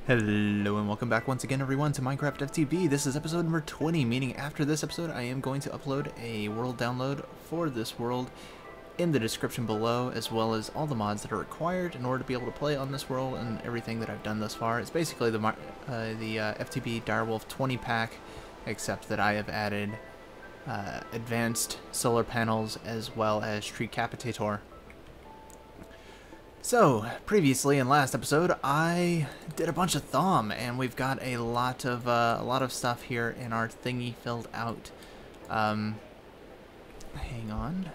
Hello and welcome back once again everyone to Minecraft FTB. This is episode number 20, meaning after this episode I am going to upload a world download for this world in the description below, as well as all the mods that are required in order to be able to play on this world and everything that I've done thus far. It's basically the FTB Direwolf 20 pack, except that I have added advanced solar panels as well as tree capitator. So, previously in last episode, I did a bunch of thom, and we've got a lot of stuff here in our thingy filled out. Hang on.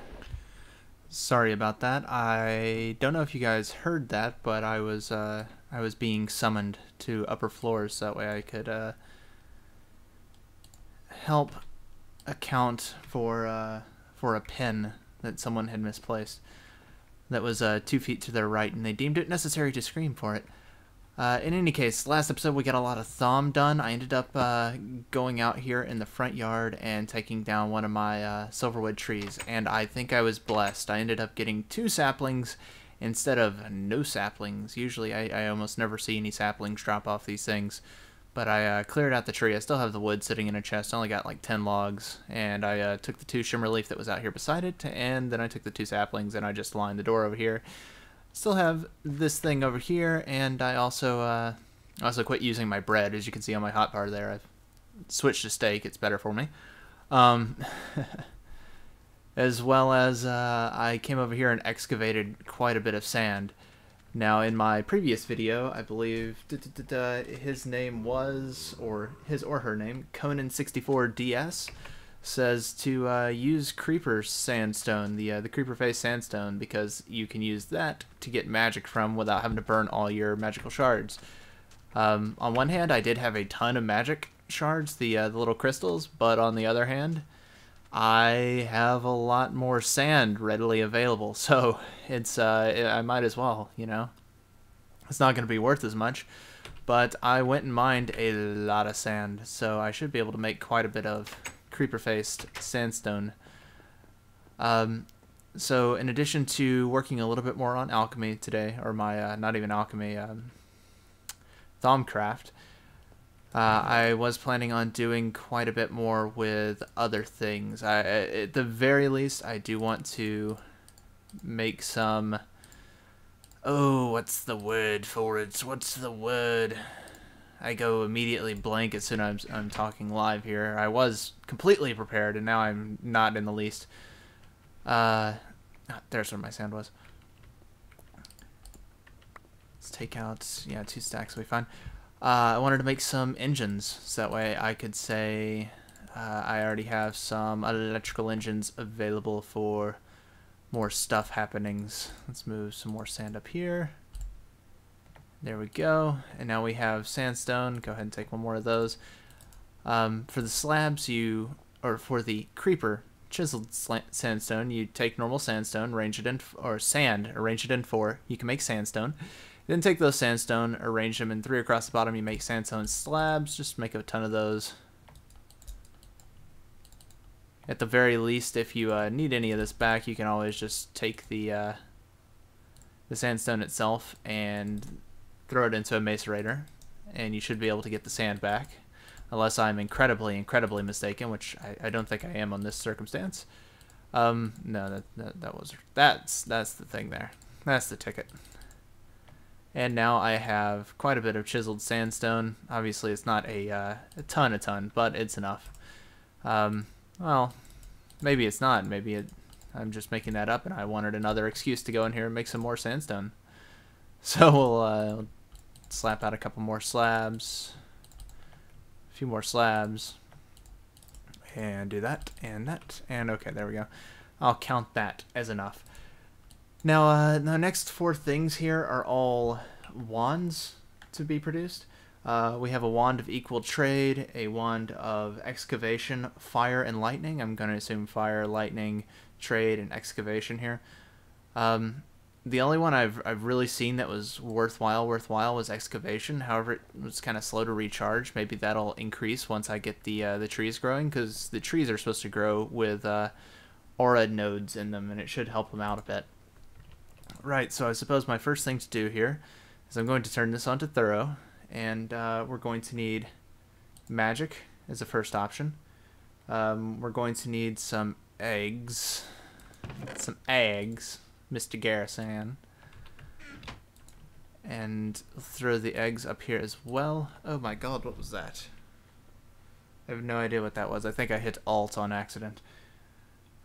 Sorry about that. I don't know if you guys heard that, but I was being summoned to upper floors, so that way I could help account for a pin that someone had misplaced. That was 2 feet to their right, and they deemed it necessary to scream for it. In any case, last episode we got a lot of thom done. I ended up going out here in the front yard and taking down one of my silverwood trees, and I think I was blessed. I ended up getting 2 saplings instead of no saplings. Usually I almost never see any saplings drop off these things, but I cleared out the tree. I still have the wood sitting in a chest. I only got like 10 logs, and I took the 2 shimmer leaf that was out here beside it, and then I took the 2 saplings and I just lined the door over here. Still have this thing over here, and I also quit using my bread. As you can see on my hotbar there, I've switched to steak. It's better for me. As well as I came over here and excavated quite a bit of sand. Now, in my previous video, I believe his name was, or his or her name, Conan64DS, says to use creeper sandstone, the creeper face sandstone, because you can use that to get magic from without having to burn all your magical shards. On one hand, I did have a ton of magic shards, the little crystals, but on the other hand, I have a lot more sand readily available, so it's I might as well, you know. It's not going to be worth as much, but I went and mined a lot of sand, so I should be able to make quite a bit of creeper-faced sandstone. So in addition to working a little bit more on alchemy today, or my not even alchemy, Thomcraft, I was planning on doing quite a bit more with other things. At the very least, I do want to make some... Oh, what's the word for it? What's the word? I go immediately blank as soon as I'm talking live here. I was completely prepared, and now I'm not in the least. There's where my sand was. Let's take out, yeah, 2 stacks will be fine. I wanted to make some engines, so that way I could say I already have some electrical engines available for more stuff happenings. Let's move some more sand up here. There we go. And now we have sandstone. Go ahead and take one more of those. For the slabs, or for the creeper chiseled sandstone, you take normal sandstone, arrange it in, or sand, arrange it in 4. You can make sandstone. Then take those sandstone, arrange them in 3 across the bottom. You make sandstone slabs. Just make a ton of those. At the very least, if you need any of this back, you can always just take the sandstone itself and throw it into a macerator, and you should be able to get the sand back, unless I'm incredibly mistaken, which I don't think I am on this circumstance. No, that's the thing there. That's the ticket. And now I have quite a bit of chiseled sandstone. Obviously, it's not a ton, but it's enough. Well, maybe it's not. Maybe I'm just making that up, and I wanted another excuse to go in here and make some more sandstone. So we'll slap out a couple more slabs, a few more slabs, and do that, and that, and okay, there we go. I'll count that as enough. Now, the next 4 things here are all wands to be produced. We have a wand of equal trade, a wand of excavation, fire, and lightning. I'm going to assume fire, lightning, trade, and excavation here. The only one I've really seen that was worthwhile was excavation. However, it was kind of slow to recharge. Maybe that'll increase once I get the trees growing, because the trees are supposed to grow with aura nodes in them, and it should help them out a bit. Right, so I suppose my first thing to do here is I'm going to turn this on to thorough, and we're going to need magic as the first option. We're going to need some eggs. Mr. Garrison. And throw the eggs up here as well. Oh my god, what was that? I have no idea what that was. I think I hit Alt on accident.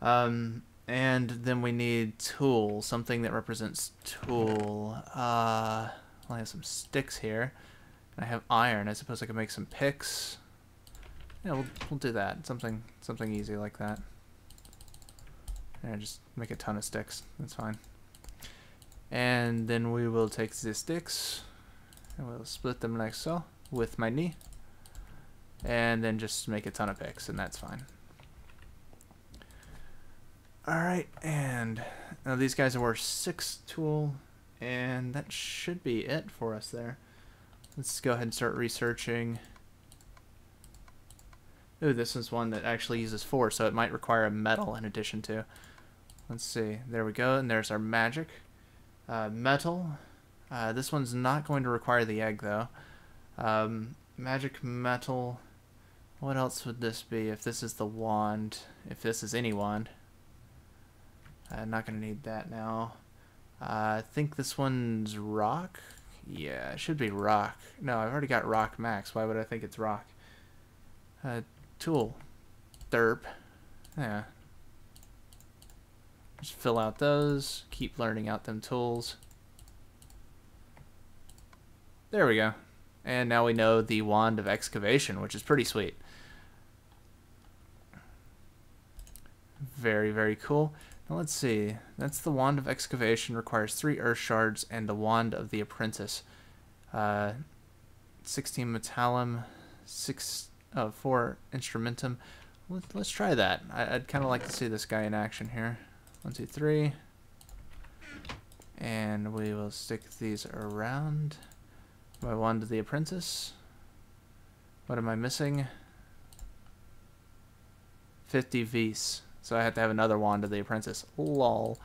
And then we need tool, something that represents tool. I have some sticks here. I have iron. I suppose I can make some picks. Yeah, we'll do that. Something easy like that. Yeah, just make a ton of sticks. That's fine. And then we will take the sticks and we'll split them like so with my knee. And then just make a ton of picks, and that's fine. Alright, and now these guys are worth 6 tool, and that should be it for us there. Let's go ahead and start researching. Ooh, this is one that actually uses 4, so it might require a metal in addition to. Let's see. There we go, and there's our magic. Metal. This one's not going to require the egg, though. Magic metal. What else would this be if this is the wand? If this is any wand. I'm not going to need that now. I think this one's rock. Yeah, it should be rock. No, I've already got rock max. Why would I think it's rock? Tool. Derp. Yeah. Just fill out those. Keep learning out them tools. There we go. And now we know the wand of excavation, which is pretty sweet. Very, very cool. Now let's see. That's the wand of excavation. Requires 3 earth shards and the wand of the apprentice. 16 metallum, 4 instrumentum. Let's try that. I'd kind of like to see this guy in action here. 1, 2, 3. And we will stick these around. My wand of the apprentice. What am I missing? 50 vis. So I have to have another wand of the apprentice. Lol.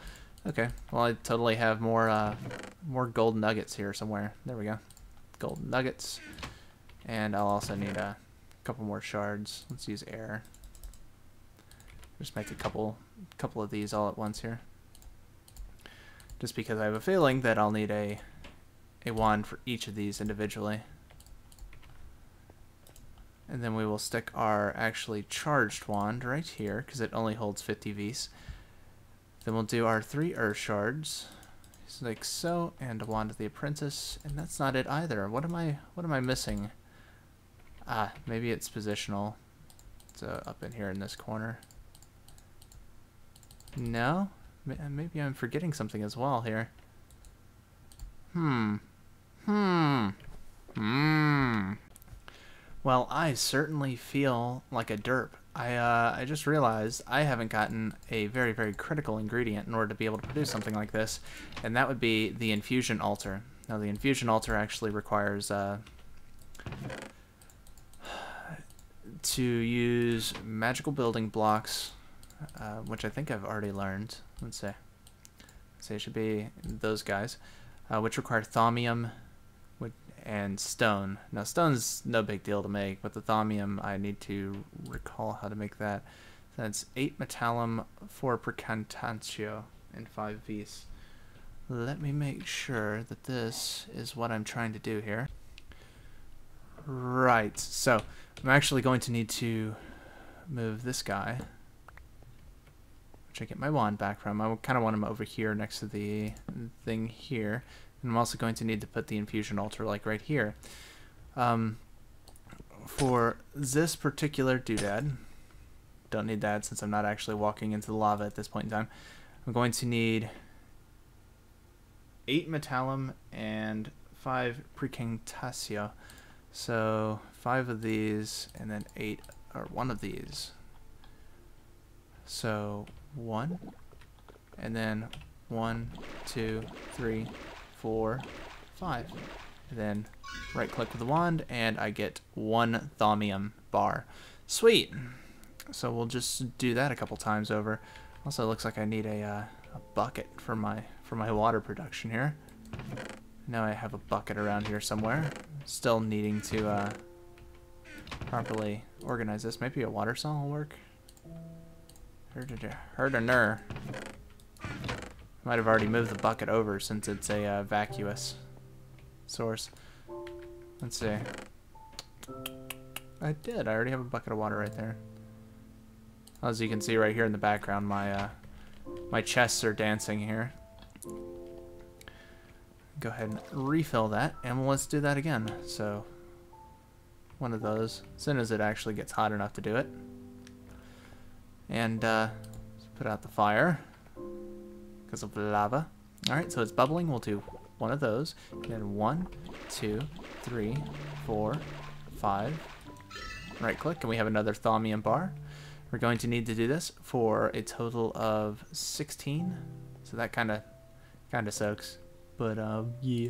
Okay. Well, I totally have more gold nuggets here somewhere. There we go. Gold nuggets. And I'll also need a couple more shards. Let's use air. Just make a couple of these all at once here. Just because I have a feeling that I'll need a wand for each of these individually. And then we will stick our actually charged wand right here because it only holds 50 Vs. Then we'll do our 3 earth shards, like so, and a wand of the apprentice. And that's not it either. What am I missing? Ah, maybe it's positional. It's up in here in this corner. No, maybe I'm forgetting something as well here. Well, I certainly feel like a derp. I just realized I haven't gotten a very, very critical ingredient in order to be able to produce something like this, and that would be the infusion altar. Now, the infusion altar actually requires to use magical building blocks, which I think I've already learned. Let's say it should be those guys, which require thaumium and stone. Now, stone's no big deal to make, but the thaumium, I need to recall how to make that. That's 8 metallum, 4 percantantio, and 5 vis. Let me make sure that this is what I'm trying to do here. Right, so I'm actually going to need to move this guy, which I get my wand back from. I kind of want him over here next to the thing here. And I'm also going to need to put the infusion altar like right here. For this particular doodad, don't need that since I'm not actually walking into the lava at this point in time, I'm going to need 8 metallum and 5 precantatio. So 5 of these and then 8 or 1 of these. So 1 and then 1, 2, 3, 4, 5. Then right click with the wand and I get 1 thaumium bar. Sweet. So we'll just do that a couple times over. Also looks like I need a bucket for my water production here. Now I have a bucket around here somewhere. still needing to properly organize this. Maybe a water saw will work. Heard a ner. Might have already moved the bucket over since it's a vacuous source. Let's see. I did. I already have a bucket of water right there. As you can see right here in the background, my chests are dancing here. Go ahead and refill that, and let's do that again. So, one of those, as soon as it actually gets hot enough to do it. And put out the fire because of lava. Alright, so it's bubbling. We'll do one of those. And 1, 2, 3, 4, 5. Right click, and we have another thaumium bar. We're going to need to do this for a total of 16. So that kind of sucks. But yeah.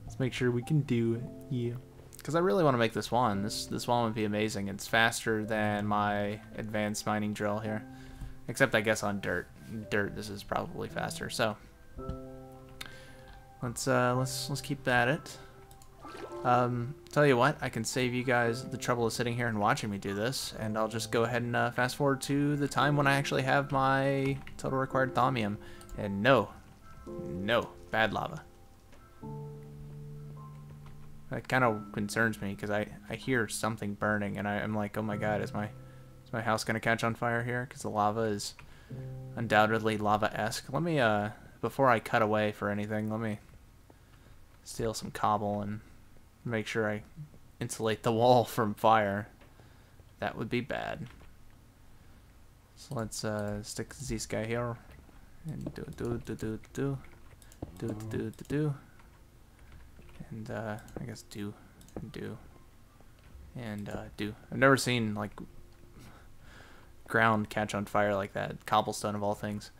Let's make sure we can do it. Yeah. Because I really want to make this wand. This wand would be amazing. It's faster than my advanced mining drill here. Except I guess on dirt. Dirt, this is probably faster. So let's keep that it. Tell you what, I can save you guys the trouble of sitting here and watching me do this, and I'll just go ahead and fast forward to the time when I actually have my total required thaumium. And no, bad lava. That kind of concerns me because I hear something burning, and I'm like, oh my god, is my house gonna catch on fire here? Because the lava is undoubtedly lava-esque. Let me before I cut away for anything, let me steal some cobble and make sure I insulate the wall from fire. That would be bad. So let's stick this guy here and do. And I guess do. I've never seen like ground catch on fire like that. Cobblestone of all things.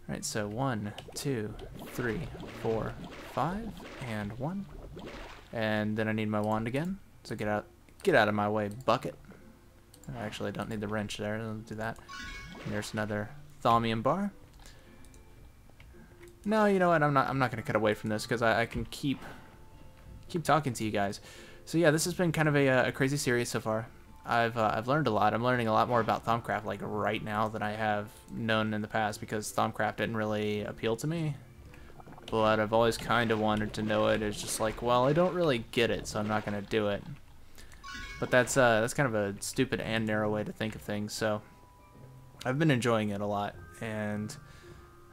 All right, so 1, 2, 3, 4, 5, and 1. And then I need my wand again. So get out of my way, bucket. I actually don't need the wrench there. Let's do that. And there's another thaumium bar. No, you know what? I'm not gonna cut away from this because I can keep talking to you guys. So yeah, this has been kind of a crazy series so far. I've learned a lot. I'm learning a lot more about Thaumcraft like right now than I have known in the past because Thaumcraft didn't really appeal to me. But I've always kind of wanted to know it. It's just like, well, I don't really get it, so I'm not gonna do it. But that's kind of a stupid and narrow way to think of things. So I've been enjoying it a lot, and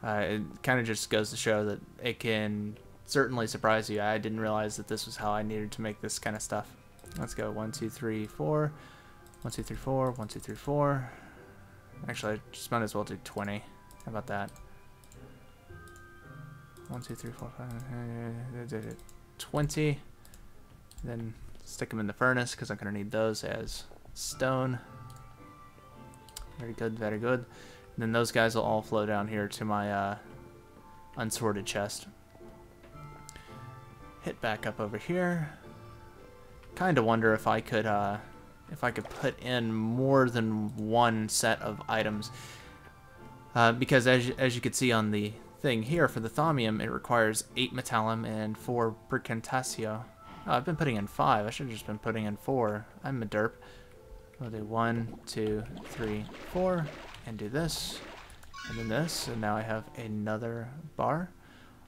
it kind of just goes to show that it can certainly surprise you. I didn't realize that this was how I needed to make this kind of stuff. Let's go 1, 2, 3, 4. 1, 2, 3, 4. 1, 2, 3, 4. Actually, I just might as well do 20. How about that? 1, 2, 3, 4, 5. 20. Then stick them in the furnace because I'm gonna need those as stone. Very good, very good. And then those guys will all flow down here to my unsorted chest. Hit back up over here. Kind of wonder if I could put in more than one set of items, because as you can see on the thing here for the thaumium, it requires 8 metallum and 4 percentacio. Oh, I've been putting in 5. I should have just been putting in 4. I'm a derp. We'll do 1, 2, 3, 4, and do this, and then this, and now I have another bar.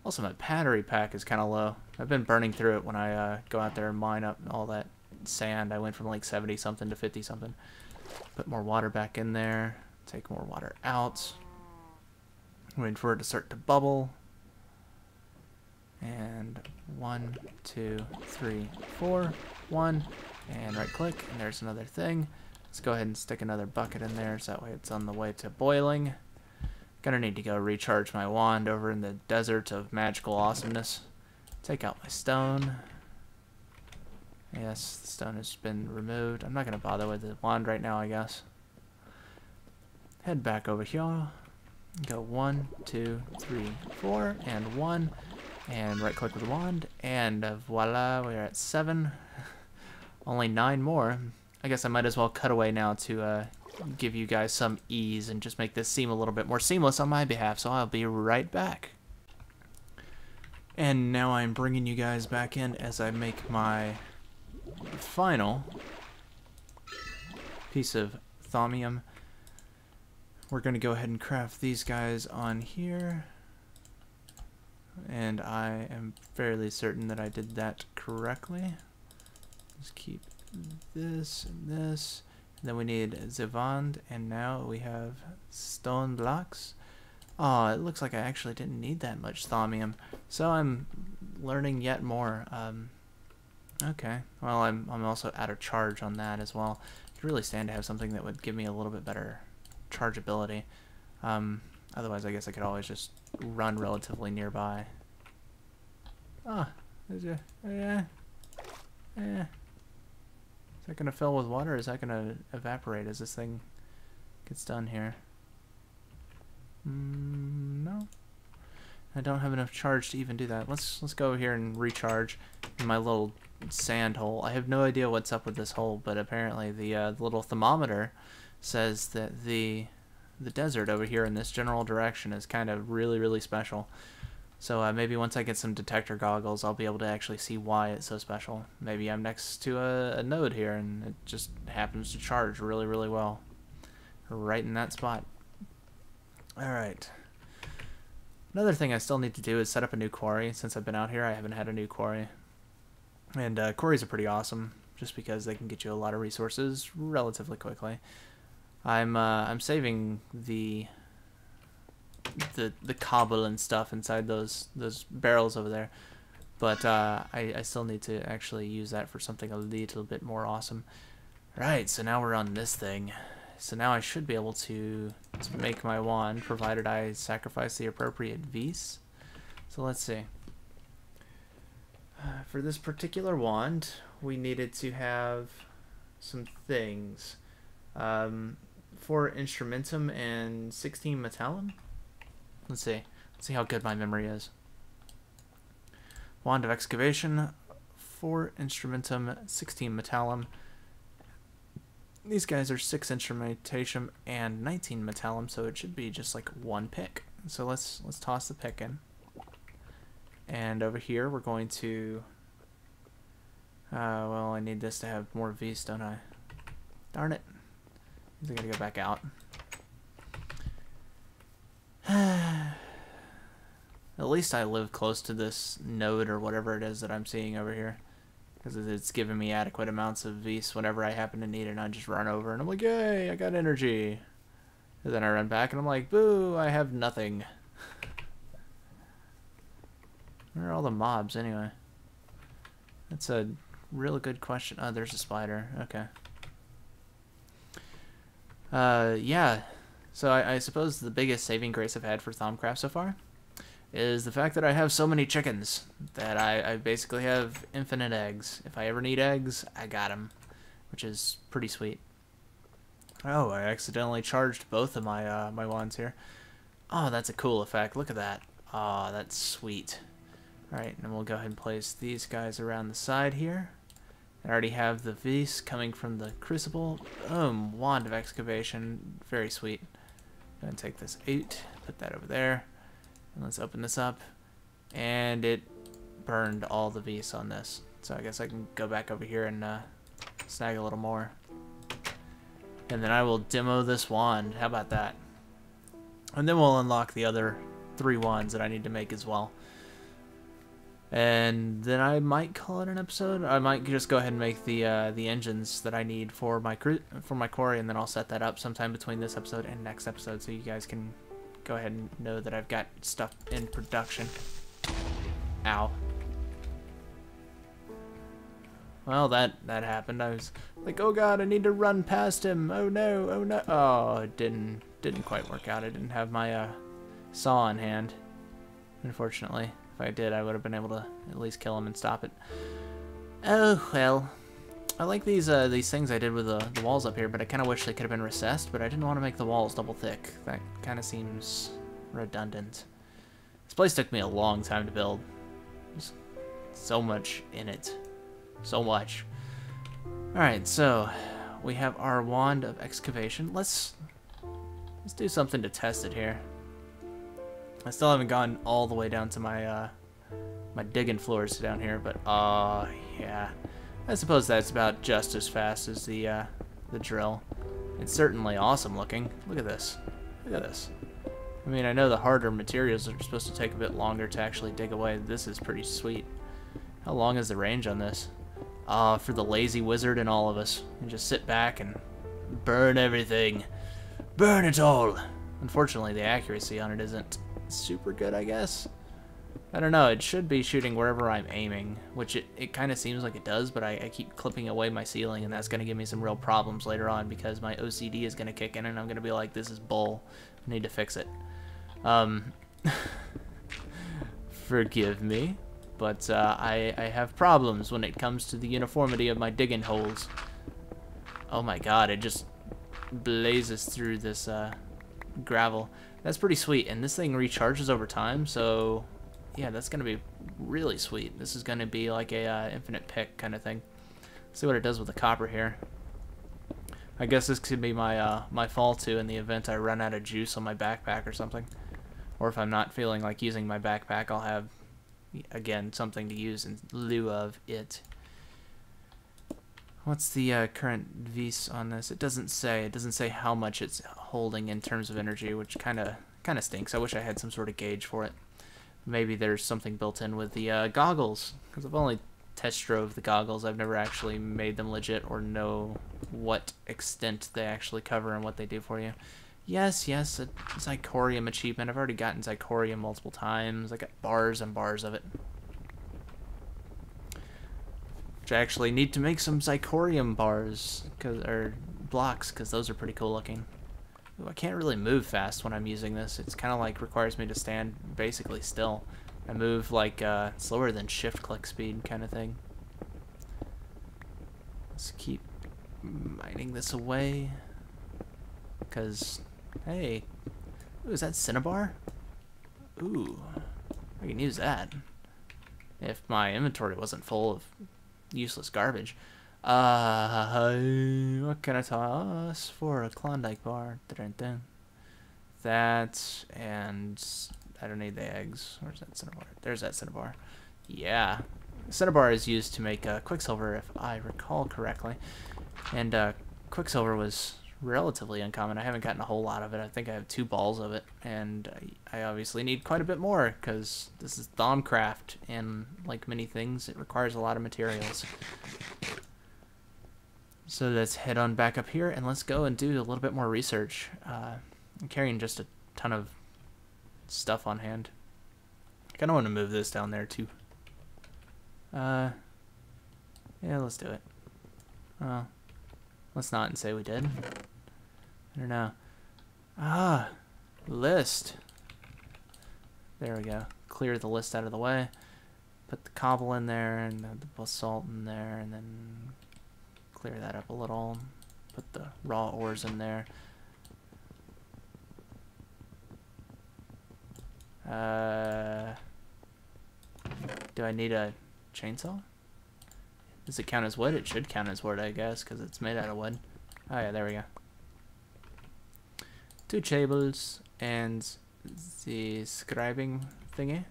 Also, my battery pack is kind of low. I've been burning through it when I go out there and mine up all that sand. I went from like 70 something to 50 something. Put more water back in there. Take more water out. Wait for it to start to bubble. And 1, 2, 3, 4, 1, and right click, and there's another thing. Let's go ahead and stick another bucket in there so that way it's on the way to boiling. Gonna need to go recharge my wand over in the desert of magical awesomeness. Take out my stone. Yes, the stone has been removed. I'm not gonna bother with the wand right now, I guess. Head back over here. Go 1, 2, 3, 4, and 1. And right click with the wand. And voila, we're at 7. Only 9 more. I guess I might as well cut away now to give you guys some ease and just make this seem a little bit more seamless on my behalf, so I'll be right back. And now I'm bringing you guys back in as I make my final piece of thaumium. We're going to go ahead and craft these guys on here. And I am fairly certain that I did that correctly. Just keep this and this. And then we need Zivand, and now we have stone blocks. Oh, it looks like I actually didn't need that much thaumium. So I'm learning yet more. Okay, well I'm also out of charge on that as well. I'd really stand to have something that would give me a little bit better chargeability. Otherwise I guess I could always just run relatively nearby. Oh, yeah. Is that gonna fill with water or is that gonna evaporate as this thing gets done here? No. I don't have enough charge to even do that. Let's go here and recharge in my little sand hole. I have no idea what's up with this hole, but apparently the little thermometer says that the desert over here in this general direction is kind of really special. So maybe once I get some detector goggles, I'll be able to actually see why it's so special. Maybe I'm next to a node here and it just happens to charge really well. Right in that spot. Alright. Another thing I still need to do is set up a new quarry. Since I've been out here, I haven't had a new quarry. And quarries are pretty awesome, just because they can get you a lot of resources relatively quickly. I'm saving the cobble and stuff inside those barrels over there, but I still need to actually use that for something a little bit more awesome. Right, so now we're on this thing. So now I should be able to make my wand, provided I sacrifice the appropriate vis. So let's see. For this particular wand, we needed to have some things. 4 instrumentum and 16 metallum. Let's see how good my memory is. Wand of excavation, 4 instrumentum, 16 metallum. These guys are 6 instrumentation and 19 metallum, so it should be just like 1 pick. So let's toss the pick in. And over here we're going to well, I need this to have more V's, don't I? Darn it. I gotta go back out. At least I live close to this node or whatever it is that I'm seeing over here, because it's giving me adequate amounts of V's whenever I happen to need it, and I just run over and I'm like, yay, I got energy. And then I run back and I'm like, boo, I have nothing. Where are all the mobs anyway? That's a real good question. Oh, there's a spider. Okay. Yeah. So I suppose the biggest saving grace I've had for Thaumcraft so far is the fact that I have so many chickens that I basically have infinite eggs. If I ever need eggs, I got them, which is pretty sweet. Oh, I accidentally charged both of my my wands here. Oh, that's a cool effect. Look at that. Oh, that's sweet. Alright, and we'll go ahead and place these guys around the side here. I already have the vis coming from the crucible. Boom, wand of excavation. Very sweet. I'm going to take this 8, put that over there. And let's open this up. And it burned all the vis on this. So I guess I can go back over here and snag a little more. And then I will demo this wand. How about that? And then we'll unlock the other 3 wands that I need to make as well. And then I might call it an episode. I might just go ahead and make the engines that I need for my quarry, and then I'll set that up sometime between this episode and next episode, so you guys can go ahead and know that I've got stuff in production. Ow. Well, that happened. I was like, oh god, I need to run past him. Oh no, oh no. Oh, it didn't quite work out. I didn't have my saw in hand, unfortunately. If I did, I would have been able to at least kill him and stop it. Oh, well. I like these things I did with the walls up here, but I kind of wish they could have been recessed, but I didn't want to make the walls double thick. That kind of seems redundant. This place took me a long time to build. There's so much in it. So much. Alright, so we have our wand of excavation. Let's do something to test it here. I still haven't gone all the way down to my my digging floors down here, but yeah. I suppose that's about just as fast as the drill. It's certainly awesome looking. Look at this. Look at this. I mean, I know the harder materials are supposed to take a bit longer to actually dig away. This is pretty sweet. How long is the range on this? For the lazy wizard and all of us. And just sit back and burn everything. Burn it all! Unfortunately, the accuracy on it isn't super good, I guess. I don't know, it should be shooting wherever I'm aiming, which it kind of seems like it does, but I keep clipping away my ceiling, and that's going to give me some real problems later on because my OCD is going to kick in, and I'm going to be like, this is bull. I need to fix it. Forgive me, but I have problems when it comes to the uniformity of my digging holes. Oh my god, it just blazes through this gravel. That's pretty sweet, and this thing recharges over time, so yeah, that's gonna be really sweet. This is gonna be like a infinite pick kind of thing. Let's see what it does with the copper here. I guess this could be my my fall to in the event I run out of juice on my backpack or something, or if I'm not feeling like using my backpack, I'll have again something to use in lieu of it. What's the current vis on this? It doesn't say. It doesn't say how much it's holding in terms of energy, which kind of stinks. I wish I had some sort of gauge for it. Maybe there's something built in with the goggles, because I've only test drove the goggles. I've never actually made them legit or know what extent they actually cover and what they do for you. Yes, yes, a Zicorium achievement. I've already gotten Zicorium multiple times. I got bars and bars of it. Which I actually need to make some Zicorium bars, or blocks, because those are pretty cool looking. Ooh, I can't really move fast when I'm using this. It's kind of like requires me to stand basically still. I move like slower than shift click speed kind of thing. Let's keep mining this away. Because, hey, ooh, is that Cinnabar? Ooh, I can use that. If my inventory wasn't full of useless garbage. What can I toss for a Klondike bar? That, and I don't need the eggs. Where's that Cinnabar? There's that Cinnabar. Yeah. Cinnabar is used to make Quicksilver, if I recall correctly. And Quicksilver was relatively uncommon. I haven't gotten a whole lot of it. I think I have 2 balls of it. And I obviously need quite a bit more, because this is Thaumcraft. And like many things, it requires a lot of materials. So let's head on back up here, and let's go and do a little bit more research. I'm carrying just a ton of stuff on hand. I kind of want to move this down there, too. Yeah, let's do it. Oh, let's not and say we did. I don't know. List. There we go. Clear the list out of the way. Put the cobble in there, and the basalt in there, and then clear that up a little. Put the raw ores in there. Do I need a chainsaw? Does it count as wood? It should count as wood, I guess, because it's made out of wood. Oh yeah, there we go. 2 tables and the scribing thingy.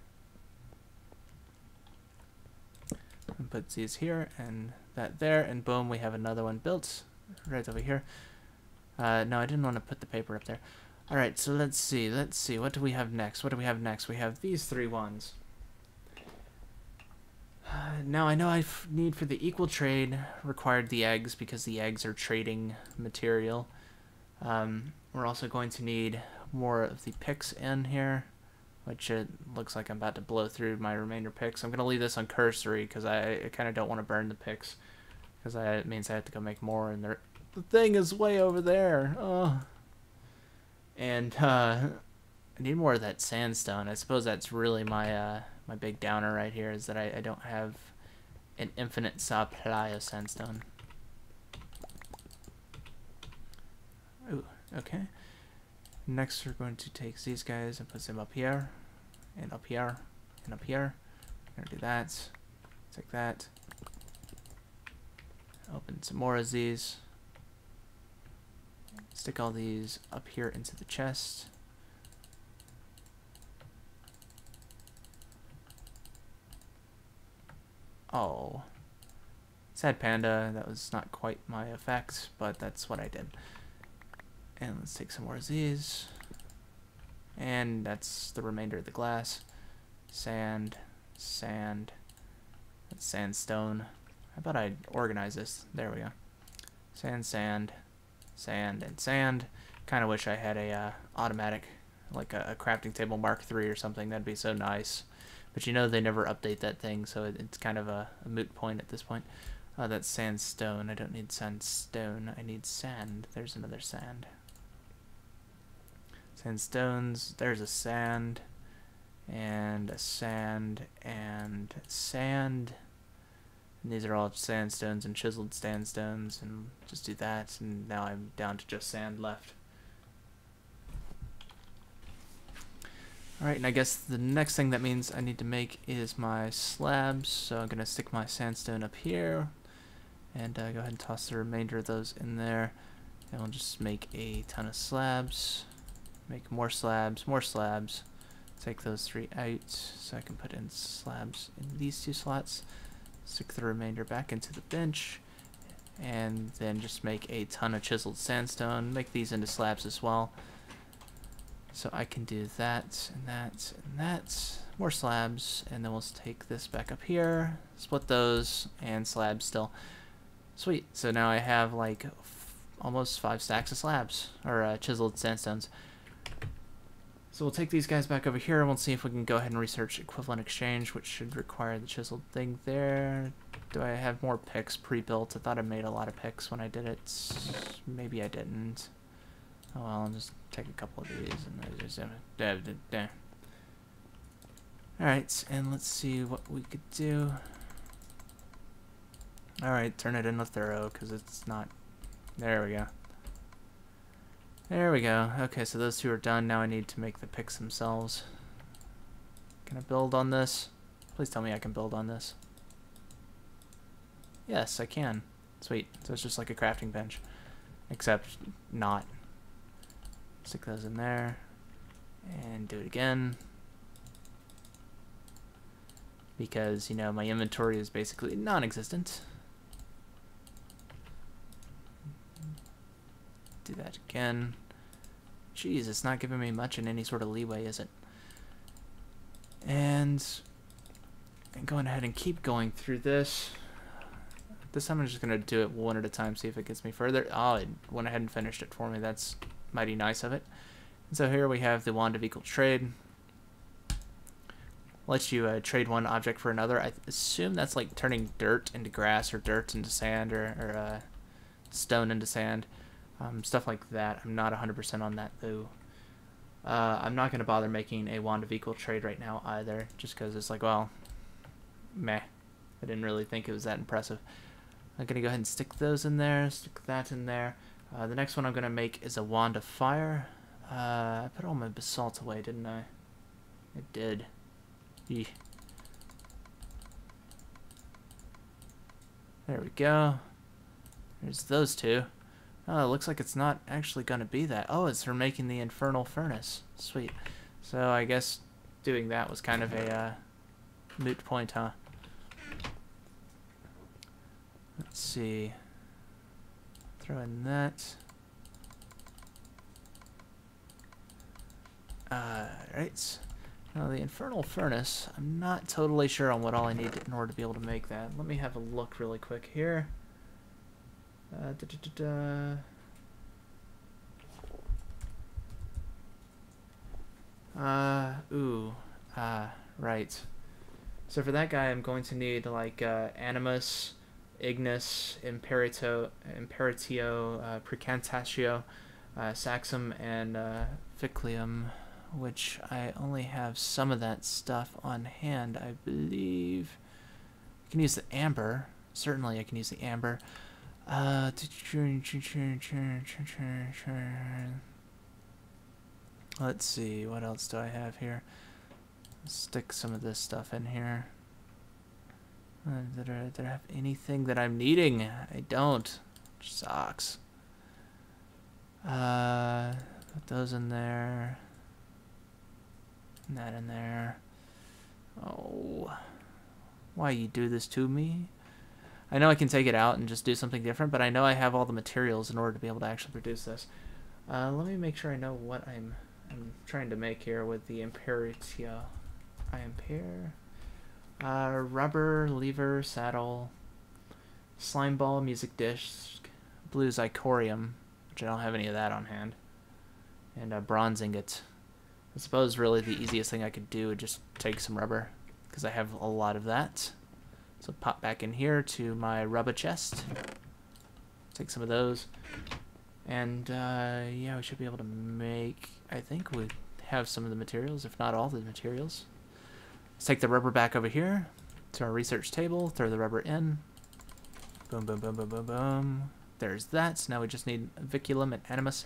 And put these here and that there, and boom, we have another one built right over here. No, I didn't want to put the paper up there. Alright, so let's see, what do we have next? What do we have next? We have these 3 ones. Now, I know I need for the equal trade required the eggs, because the eggs are trading material. We're also going to need more of the picks in here, which it looks like I'm about to blow through my remainder picks. I'm going to leave this on cursory, because I kind of don't want to burn the picks, because it means I have to go make more, and the thing is way over there. Oh. And I need more of that sandstone. I suppose that's really my my big downer right here, is that I don't have an infinite supply of sandstone. Ooh, okay. Next we're going to take these guys and put them up here, and up here, and up here. We're going to do that. Take that. Open some more of these. Stick all these up here into the chest. Sad panda, that was not quite my effect, but that's what I did. And let's take some more of these. And that's the remainder of the glass. Sand, sand, that's sandstone. How about I organize this? There we go. Sand, sand, sand, and sand. Kind of wish I had a automatic, like a crafting table Mark III or something. That'd be so nice. But you know they never update that thing, so it's kind of a moot point at this point. That's sandstone. I don't need sandstone. I need sand. There's another sand. Sandstones. There's a sand. And a sand. And sand. And these are all sandstones and chiseled sandstones. And just do that. And now I'm down to just sand left. Alright, and I guess the next thing that means I need to make is my slabs. So I'm going to stick my sandstone up here. And go ahead and toss the remainder of those in there. And we'll just make a ton of slabs. Make more slabs, more slabs. Take those 3 out so I can put in slabs in these 2 slots. Stick the remainder back into the bench. And then just make a ton of chiseled sandstone. Make these into slabs as well. So I can do that, and that, and that. More slabs, and then we'll take this back up here, split those, and slabs still. Sweet. So now I have like almost 5 stacks of slabs, or chiseled sandstones. So we'll take these guys back over here, and we'll see if we can go ahead and research equivalent exchange, which should require the chiseled thing there. Do I have more picks pre-built? I thought I made a lot of picks when I did it. Maybe I didn't. Oh well, I'll just take a couple of these and just Alright, and let's see what we could do. Alright, turn it into thorough because it's not. There we go. There we go. Okay, so those 2 are done. Now I need to make the picks themselves. Can I build on this? Please tell me I can build on this. Yes, I can. Sweet. So it's just like a crafting bench. Except not. Stick those in there and do it again because, you know, my inventory is basically non-existent. Do that again. Jeez, it's not giving me much in any sort of leeway, is it? And going ahead and keep going through this. This time I'm just going to do it one at a time, see if it gets me further. Oh, it went ahead and finished it for me. That's mighty nice of it. And so here we have the wand of equal trade. Lets you trade one object for another. I assume that's like turning dirt into grass or dirt into sand or stone into sand. Stuff like that. I'm not 100% on that though. I'm not going to bother making a wand of equal trade right now either, just because it's like, well, meh. I didn't really think it was that impressive. I'm going to go ahead and stick those in there, stick that in there. The next one I'm going to make is a wand of fire. I put all my basalt away, didn't I? I did. Eeh. There we go. There's those 2. Oh, it looks like it's not actually going to be that. Oh, it's for making the infernal furnace. Sweet. So I guess doing that was kind of a moot point, huh? Let's see. Throw in that. Right. Now the infernal furnace, I'm not totally sure on what all I need in order to be able to make that. Let me have a look really quick here. Right. So for that guy, I'm going to need like Animus, Ignis, Imperatio, Precantatio, Saxum, and Ficlium, which I only have some of that stuff on hand, I believe. I can use the amber. Certainly I can use the amber. Let's see, what else do I have here? Stick some of this stuff in here. Did I have anything that I'm needing? I don't. Which sucks. Put those in there. And that in there. Oh. Why you do this to me? I know I can take it out and just do something different, but I know I have all the materials in order to be able to actually produce this. Let me make sure I know what I'm trying to make here with the Imperatia. I Ampere. Rubber, lever, saddle, slime ball, music disc, blue zirconium, which I don't have any of that on hand, and a bronze ingot. I suppose really the easiest thing I could do would just take some rubber, because I have a lot of that. So pop back in here to my rubber chest, take some of those, and yeah, we should be able to make, I think we have some of the materials, if not all the materials. Let's take the rubber back over here to our research table, throw the rubber in, boom, boom, boom, boom, boom, boom. There's that. So now we just need viculum and animus.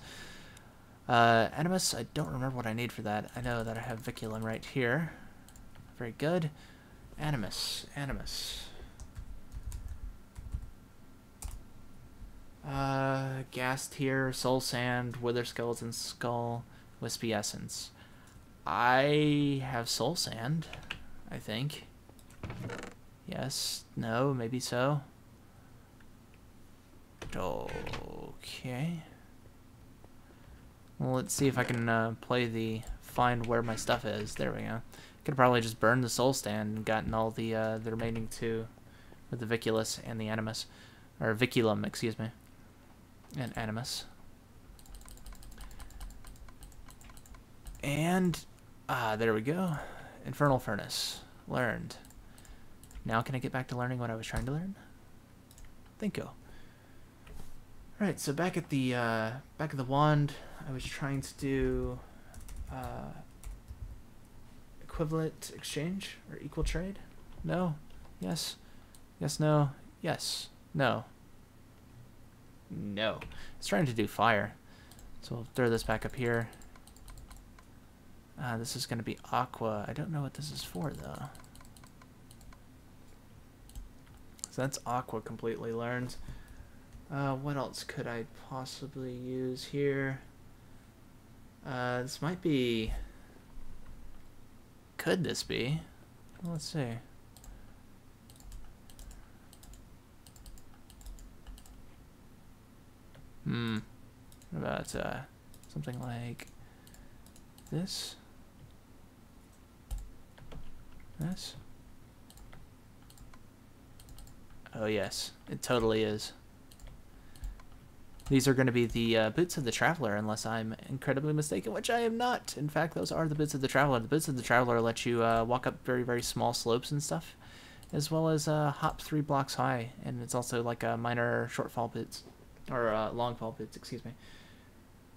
Animus, I don't remember what I need for that. I know that I have viculum right here. Very good. Animus, animus. Gas tier, soul sand, wither skeleton skull, wispy essence. I have soul sand, I think. Yes, no, maybe so. Okay. Well, let's see if I can play the find where my stuff is. There we go. Could have probably just burned the soul stand and gotten all the remaining two with the viculus and the animus, or viculum, excuse me, and animus. And there we go. Infernal furnace learned. Now can I get back to learning what I was trying to learn? Thinko. Alright, so back at the back of the wand, I was trying to do equivalent exchange or equal trade. No. Yes. Yes. No. Yes. No. No. I was trying to do fire, so we'll throw this back up here. This is going to be aqua. I don't know what this is for though. So that's aqua completely learned. What else could I possibly use here? This might be... Could this be? Well, let's see. What about something like this? This? Oh yes, it totally is. These are going to be the boots of the traveler, unless I'm incredibly mistaken, which I am not. In fact, those are the boots of the traveler. The boots of the traveler let you walk up very, very small slopes and stuff, as well as hop 3 blocks high, and it's also like a minor short fall boots, or long fall boots, excuse me.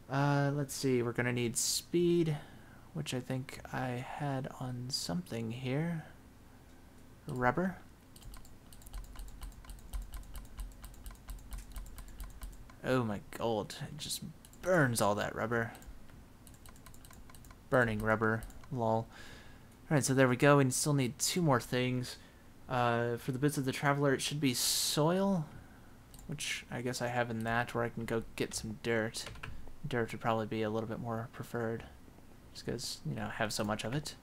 Let's see, we're going to need speed, which I think I had on something here. Rubber. Oh my god, it just burns all that rubber. Burning rubber, lol. Alright, so there we go. We still need 2 more things. For the bits of the traveler, it should be soil, which I guess I have in that, where I can go get some dirt. Dirt would probably be a little bit more preferred, just because, you know, I have so much of it.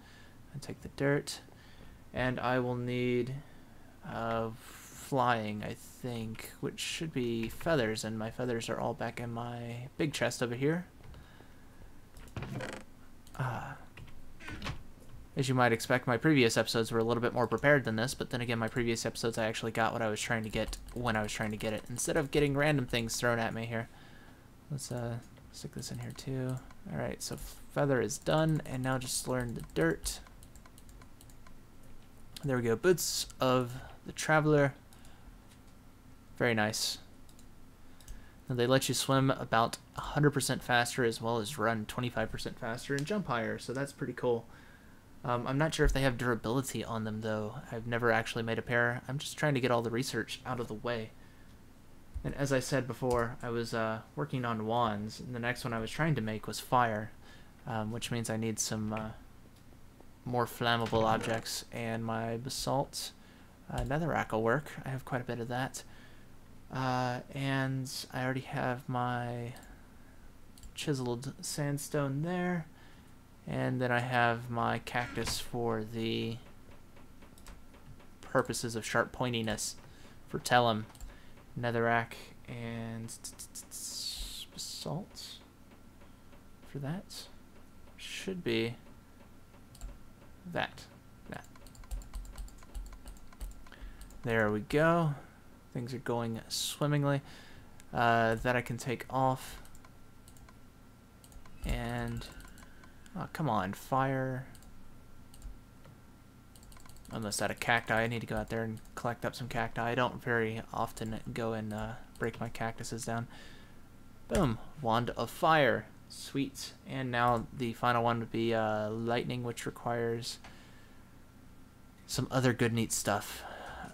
I take the dirt, and I will need flying, I think, which should be feathers, and my feathers are all back in my big chest over here. As you might expect, my previous episodes were a little bit more prepared than this, but then again, my previous episodes I actually got what I was trying to get when I was trying to get it, instead of getting random things thrown at me here. Let's stick this in here too. Alright, so feather is done, and now just learn the dirt. There we go, boots of the traveler. Very nice. Now they let you swim about 100% faster, as well as run 25% faster and jump higher, so that's pretty cool. I'm not sure if they have durability on them though. I've never actually made a pair. I'm just trying to get all the research out of the way. And as I said before, I was working on wands, and the next one I was trying to make was fire, which means I need some more flammable objects, and my basalt netherrack will work. I have quite a bit of that. And I already have my chiseled sandstone there, and then I have my cactus for the purposes of sharp pointiness, for Tellum, netherrack, and basalt for that. Should be that. There we go. Things are going swimmingly. That I can take off. And oh, come on, fire. Almost out of cacti. I need to go out there and collect up some cacti. I don't very often go and break my cactuses down. Boom. Wand of fire. Sweet. And now the final one would be lightning, which requires some other good neat stuff.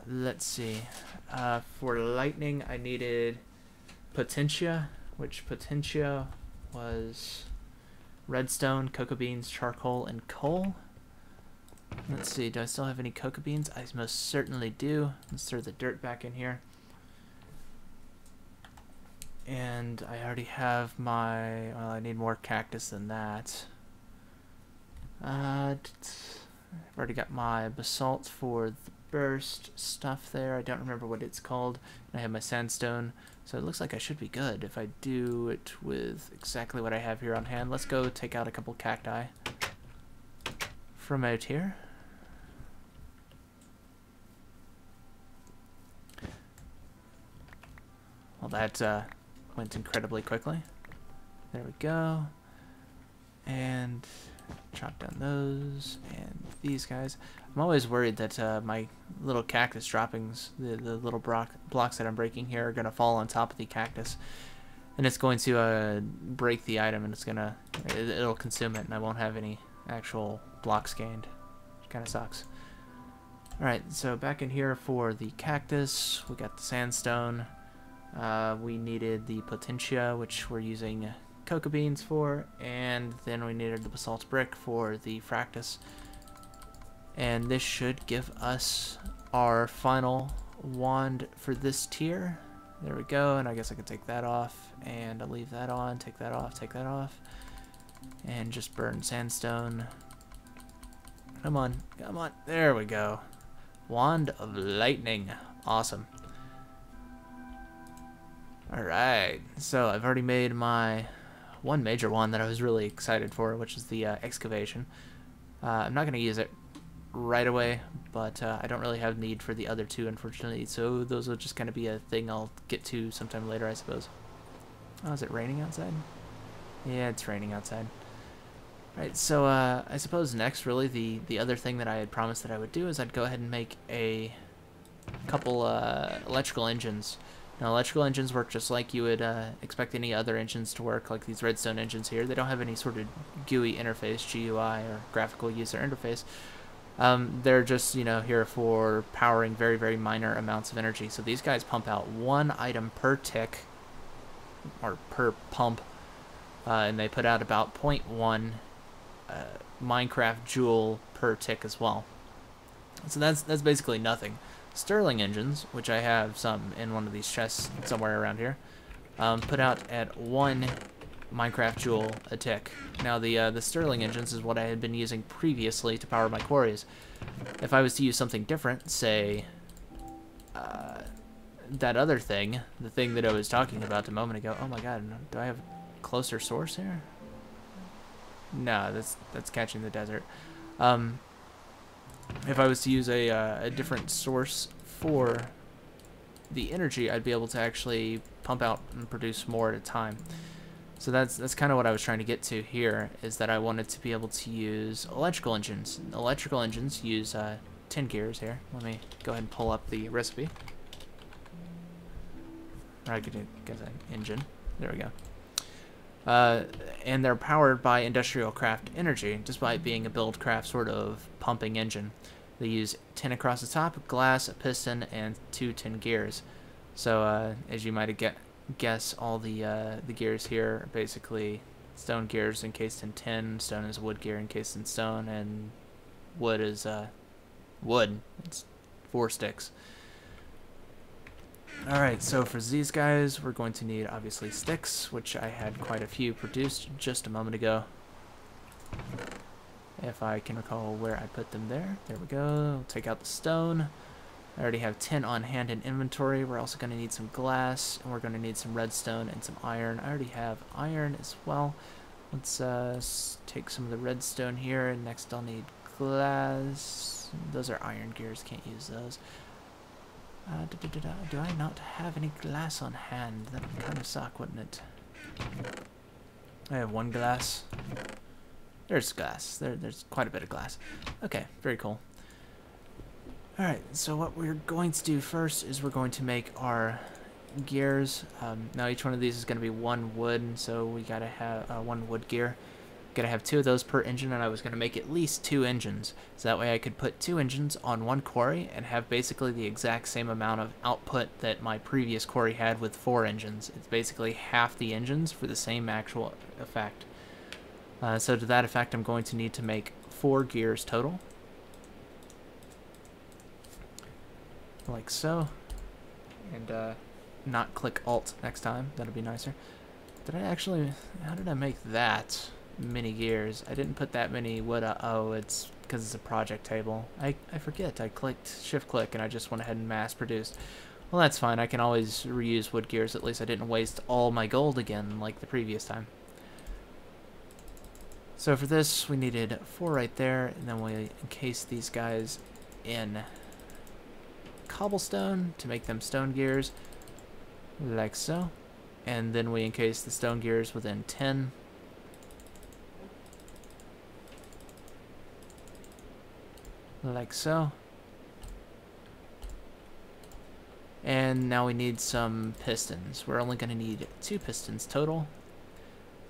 Let's see. For lightning, I needed potentia, which potentia was redstone, cocoa beans, charcoal, and coal. Let's see, do I still have any cocoa beans? I most certainly do. Let's throw the dirt back in here. And I already have my... well, I need more cactus than that. I've already got my basalt for the burst stuff there. I don't remember what it's called. And I have my sandstone. So it looks like I should be good if I do it with exactly what I have here on hand. Let's go take out a couple cacti from out here. Well, that went incredibly quickly. There we go. And chop down those and these guys. I'm always worried that my little cactus droppings, the little blocks that I'm breaking here, are going to fall on top of the cactus. And it's going to break the item, and it'll consume it, and I won't have any actual blocks gained. Which kind of sucks. Alright, so back in here for the cactus, we got the sandstone. We needed the potentia, which we're using cocoa beans for, and then we needed the basalt brick for the fractus. And this should give us our final wand for this tier. There we go, and I guess I could take that off, and I'll leave that on, take that off, and just burn sandstone. Come on, come on, there we go. Wand of lightning, awesome. Alright, so I've already made my one major wand that I was really excited for, which is the excavation. I'm not going to use it right away, but I don't really have need for the other two, unfortunately, so those will just kind of be a thing I'll get to sometime later, I suppose. Oh, is it raining outside? Yeah, it's raining outside. Right, so I suppose next, really, the other thing that I had promised that I would do is I'd go ahead and make a couple electrical engines. Now, electrical engines work just like you would expect any other engines to work, like these redstone engines here. They don't have any sort of GUI interface, GUI, or graphical user interface. They're just, you know, here for powering very, very minor amounts of energy. So these guys pump out one item per tick, or per pump, and they put out about 0.1 Minecraft joule per tick as well. So that's basically nothing. Stirling engines, which I have some in one of these chests somewhere around here, put out at 1 Minecraft joule a tick. Now the Stirling engines is what I had been using previously to power my quarries. If I was to use something different, say that other thing, the thing that I was talking about a moment ago. Oh my god, do I have a closer source here? No, that's catching the desert. If I was to use a different source for the energy, I'd be able to actually pump out and produce more at a time. So that's kind of what I was trying to get to here, is that I wanted to be able to use electrical engines. Electrical engines use 10 gears here. Let me go ahead and pull up the recipe. Or I could get an engine. There we go. And they're powered by industrial craft energy, despite being a buildcraft sort of pumping engine. They use 10 across the top, glass, a piston, and 2 tin gears. So as you might guess, all the gears here are basically stone gears encased in tin. Stone is wood gear encased in stone, and wood is wood. It's 4 sticks. Alright, so for these guys, we're going to need, obviously, sticks, which I had quite a few produced just a moment ago. If I can recall where I put them there. There we go. Take out the stone. I already have 10 on hand in inventory. We're also going to need some glass, and we're going to need some redstone and some iron. I already have iron as well. Let's take some of the redstone here, and next I'll need glass. Those are iron gears, can't use those. Do I not have any glass on hand? That would kind of suck, wouldn't it? I have one glass. There's glass. There's quite a bit of glass. Okay, very cool. Alright, so what we're going to do first is we're going to make our gears. Now each one of these is going to be one wood, so we gotta have one wood gear. Gotta have 2 of those per engine, and I was gonna make at least 2 engines, so that way I could put 2 engines on one quarry and have basically the exact same amount of output that my previous quarry had with 4 engines. It's basically half the engines for the same actual effect. So to that effect, I'm going to need to make 4 gears total, like so, and not click Alt next time. That'll be nicer. Did I actually? How did I make that many gears? I didn't put that many wood. Oh, it's because it's a project table. I forget. I clicked Shift click and I just went ahead and mass produced. Well, that's fine. I can always reuse wood gears. At least I didn't waste all my gold again like the previous time. So for this, we needed 4 right there, and then we encase these guys in cobblestone to make them stone gears, like so. And then we encase the stone gears within 10. Like so. And now we need some pistons. We're only going to need 2 pistons total.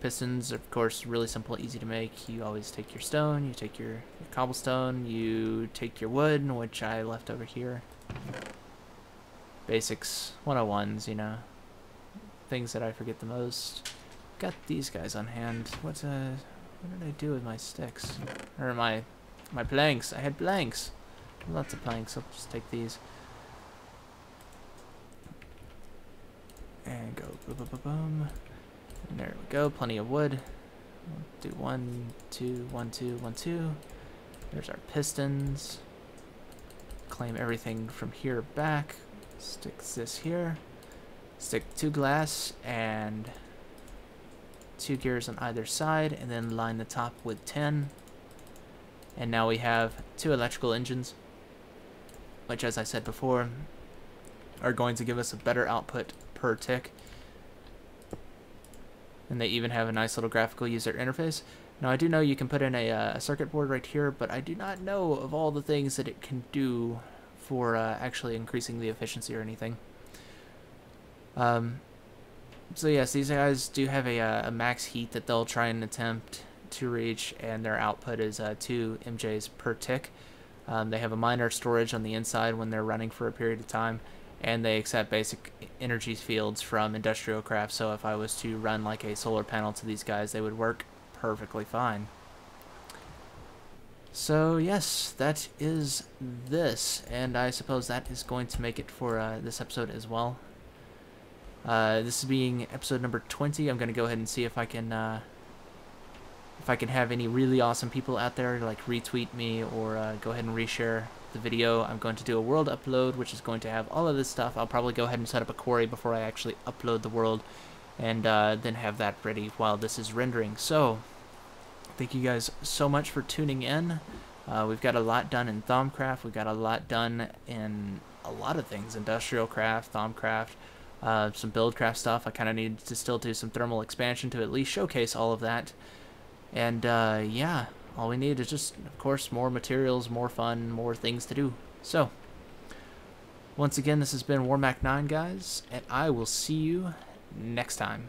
Pistons, of course, really simple, easy to make. You always take your stone, you take your cobblestone, you take your wood, which I left over here. Basics 101s, you know. Things that I forget the most. Got these guys on hand. What did I do with my sticks? Or my planks. I had planks. Lots of planks. I'll just take these. And go boom, boom, boom, boom. And there we go. Plenty of wood. We'll do 1, 2, 1, 2, 1, 2. There's our pistons. Claim everything from here back. Stick this here. Stick 2 glass and 2 gears on either side, and then line the top with 10. And now we have 2 electrical engines, which, as I said before, are going to give us a better output per tick. And they even have a nice little graphical user interface. Now, I do know you can put in a circuit board right here, but I do not know of all the things that it can do for actually increasing the efficiency or anything. So yes, these guys do have a max heat that they'll try and attempt to reach, and their output is 2 MJs per tick. They have a minor storage on the inside when they're running for a period of time, and they accept basic energy fields from industrial craft, so if I was to run like a solar panel to these guys, they would work perfectly fine. So yes, that is this, and I suppose that is going to make it for this episode as well. This being episode number 20, I'm going to go ahead and see if I can have any really awesome people out there like retweet me or go ahead and reshare the video. I'm going to do a world upload, which is going to have all of this stuff. I'll probably go ahead and set up a quarry before I actually upload the world, and then have that ready while this is rendering. So thank you guys so much for tuning in. We've got a lot done in Thaumcraft. We've got a lot done in a lot of things. Industrial craft, Thaumcraft, some buildcraft stuff. I kind of need to still do some thermal expansion to at least showcase all of that. And yeah, all we need is just, of course, more materials, more fun, more things to do. So, once again, this has been Warmac9, guys, and I will see you next time.